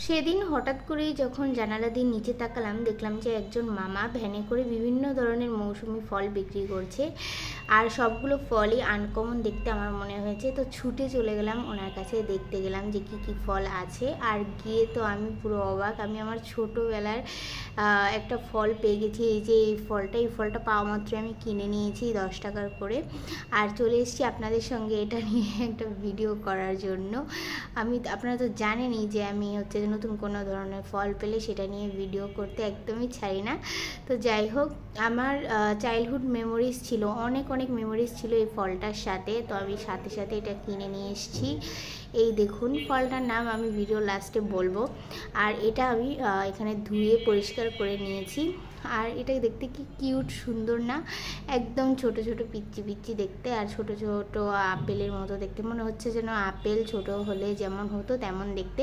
সেদিন হঠাৎ করেই যখন জানালা দিয়ে নিচে তাকালাম, দেখলাম যে একজন মামা ভ্যানে করে বিভিন্ন ধরনের মৌসুমি ফল বিক্রি করছে। আর সবগুলো ফলই আনকমন দেখতে আমার মনে হয়েছে, তো ছুটে চলে গেলাম ওনার কাছে, দেখতে গেলাম যে কী কী ফল আছে। আর গিয়ে তো আমি পুরো অবাক, আমি আমার ছোটোবেলার একটা ফল পেয়ে গেছি। এই যে এই ফলটা পাওয়া মাত্র আমি কিনে নিয়েছি 10 টাকার করে, আর চলে এসেছি আপনাদের সঙ্গে এটা নিয়ে একটা ভিডিও করার জন্য। আপনারা তো জানেনই যে আমি হচ্ছে নতুন কোনো ধরনের ফল পেলে সেটা নিয়ে ভিডিও করতে একদমই ছাড়ি না। তো যাই হোক, আমার চাইল্ডহুড মেমোরিজ ছিল, অনেক অনেক মেমোরিজ ছিল এই ফলটার সাথে, তো আমি সাথে সাথে এটা কিনে নিয়ে এসেছি। এই দেখুন, ফলটার নাম আমি ভিডিও লাস্টে বলবো। আর এটা আমি এখানে ধুয়ে পরিষ্কার করে নিয়েছি। আর এটা দেখতে কি কিউট, সুন্দর না? একদম ছোট ছোট পিচ্চি পিচ্চি দেখতে, আর ছোট ছোট আপেলের মতো দেখতে, মনে হচ্ছে যেন আপেল ছোট হলে যেমন হতো তেমন দেখতে।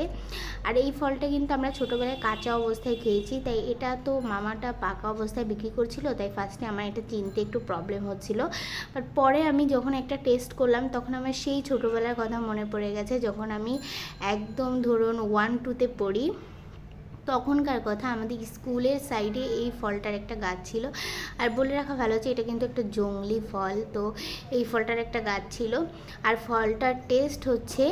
আর এই ফলটা কিন্তু আমরা ছোটোবেলায় কাঁচা অবস্থায় খেয়েছি, তাই এটা তো মামাটা পাকা অবস্থায় বিক্রি করছিল, তাই ফার্স্টে আমার এটা চিনতে একটু প্রবলেম হচ্ছিল। বাট পরে আমি যখন একটা টেস্ট করলাম, তখন আমার সেই ছোটোবেলার কথা মনে পড়ে গেছে, যখন আমি একদম ধরুন 1-2তে পড়ি। তখনকার কথা, আমাদের স্কুলের সাইডে এই ফলটার একটা গাছ ছিল। আর বলে রাখা ভালো হচ্ছে এটা কিন্তু একটা জংলি ফল, তো এই ফলটার একটা গাছ ছিল। আর ফলটার টেস্ট হচ্ছে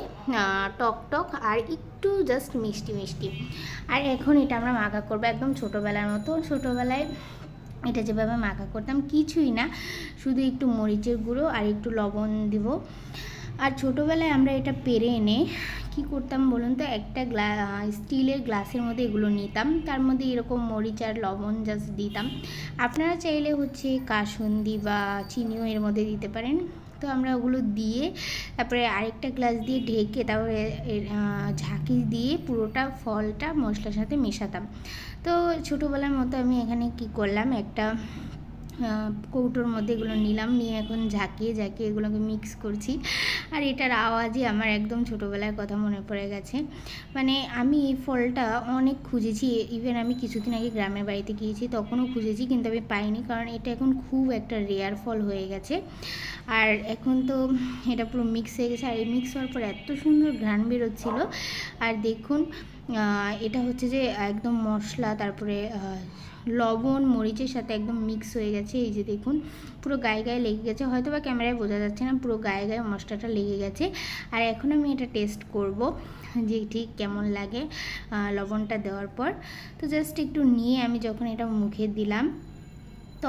টক টক আর একটু জাস্ট মিষ্টি মিষ্টি। আর এখন এটা আমরা মাখা করবো একদম ছোটোবেলার মতো। ছোটোবেলায় এটা যেভাবে মাখা করতাম, কিছুই না, শুধু একটু মরিচের গুঁড়ো আর একটু লবণ দিব। আর ছোটোবেলায় আমরা এটা পেরে এনে কি করতাম বলুন তো, একটা স্টিলের গ্লাসের মধ্যে এগুলো নিতাম, তার মধ্যে এরকম মরিচ আর লবণ জাস্ট দিতাম। আপনারা চাইলে হচ্ছে কাসুন্দি বা চিনিও এর মধ্যে দিতে পারেন। তো আমরা ওগুলো দিয়ে তারপরে আরেকটা গ্লাস দিয়ে ঢেকে, তারপরে ঝাঁকি দিয়ে পুরোটা ফলটা মশলার সাথে মেশাতাম। তো ছোটোবেলার মতো আমি এখানে কি করলাম, একটা কৌটোর মধ্যে এগুলো নিলাম, নিয়ে এখন ঝাঁকিয়ে ঝাঁকিয়ে এগুলোকে মিক্স করছি। আর এটার আওয়াজই আমার একদম ছোটোবেলার কথা মনে পড়ে গেছে। মানে আমি এই ফলটা অনেক খুঁজেছি, ইভেন আমি কিছুদিন আগে গ্রামের বাড়িতে গিয়েছি, তখনও খুঁজেছি, কিন্তু আমি পাইনি, কারণ এটা এখন খুব একটা রেয়ার ফল হয়ে গেছে। আর এখন তো এটা পুরো মিক্স হয়ে গেছে, আর এই মিক্স হওয়ার পর এত সুন্দর ঘ্রাণ বেরোচ্ছিল। আর দেখুন, এটা হচ্ছে যে একদম মশলা, তারপরে লবণ মরিচের সাথে একদম মিক্স হয়ে গেছে। এই যে দেখুন, পুরো গায়ে গায়ে লেগে গেছে, হয়তো বা ক্যামেরায় বোঝা যাচ্ছে না, পুরো গায়ে গায়ে মশলাটা লেগে গেছে। আর এখন আমি এটা টেস্ট করব যে ঠিক কেমন লাগে লবণটা দেওয়ার পর। তো জাস্ট একটু নিয়ে আমি যখন এটা মুখে দিলাম,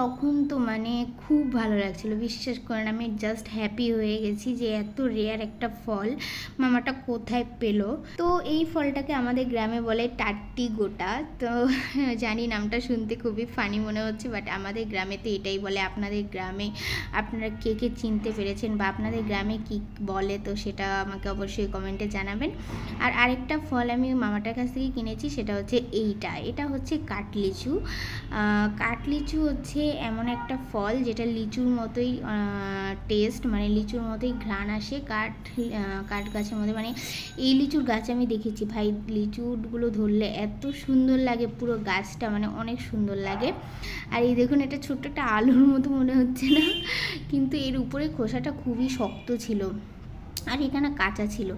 তখন তো মানে খুব ভালো লাগছিল, বিশ্বাস করেন, আমি জাস্ট হ্যাপি হয়ে গেছি যে এত রেয়ার একটা ফল মামাটা কোথায় পেলো। তো এই ফলটাকে আমাদের গ্রামে বলে টাট্টি গোটা। তো জানি নামটা শুনতে খুবই ফানি মনে হচ্ছে, বাট আমাদের গ্রামে তো এটাই বলে। আপনাদের গ্রামে আপনারা কে কে চিনতে পেরেছেন বা আপনাদের গ্রামে কি বলে, তো সেটা আমাকে অবশ্যই কমেন্টে জানাবেন। আর আরেকটা ফল আমি মামাটার কাছ থেকে কিনেছি, সেটা হচ্ছে এটা হচ্ছে কাঠলিচু। কাঠলিচু হচ্ছে এমন একটা ফল যেটা লিচুর মতোই টেস্ট, মানে লিচুর মতোই ঘ্রাণ আসে কাঠ গাছের মধ্যে। মানে এই লিচুর গাছ আমি দেখেছি ভাই, লিচুগুলো ধরলে এত সুন্দর লাগে, পুরো গাছটা মানে অনেক সুন্দর লাগে। আর এই দেখুন, এটা ছোট্ট একটা আলুর মতো মনে হচ্ছে না, কিন্তু এর উপরে খোসাটা খুবই শক্ত ছিল, আর এটা না কাঁচা ছিল।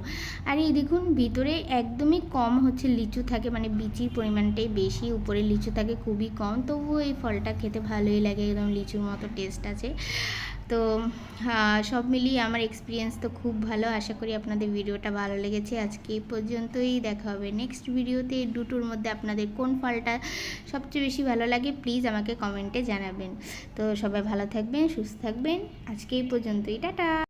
আর এই দেখুন, ভিতরে একদমই কম হচ্ছে লিচু থাকে, মানে বিচির পরিমাণটাই বেশি, উপরে লিচু থাকে খুবই কম, তবুও এই ফলটা খেতে ভালোই লাগে, একদম লিচুর মতো টেস্ট আছে। তো সব মিলিয়ে আমার এক্সপিরিয়েন্স তো খুব ভালো। আশা করি আপনাদের ভিডিওটা ভালো লেগেছে। আজকে এই পর্যন্তই, দেখা হবে নেক্সট ভিডিওতে। দুটোর মধ্যে আপনাদের কোন ফলটা সবচেয়ে বেশি ভালো লাগে প্লিজ আমাকে কমেন্টে জানাবেন। তো সবাই ভালো থাকবেন, সুস্থ থাকবেন, আজকে এই পর্যন্তই, টাটা।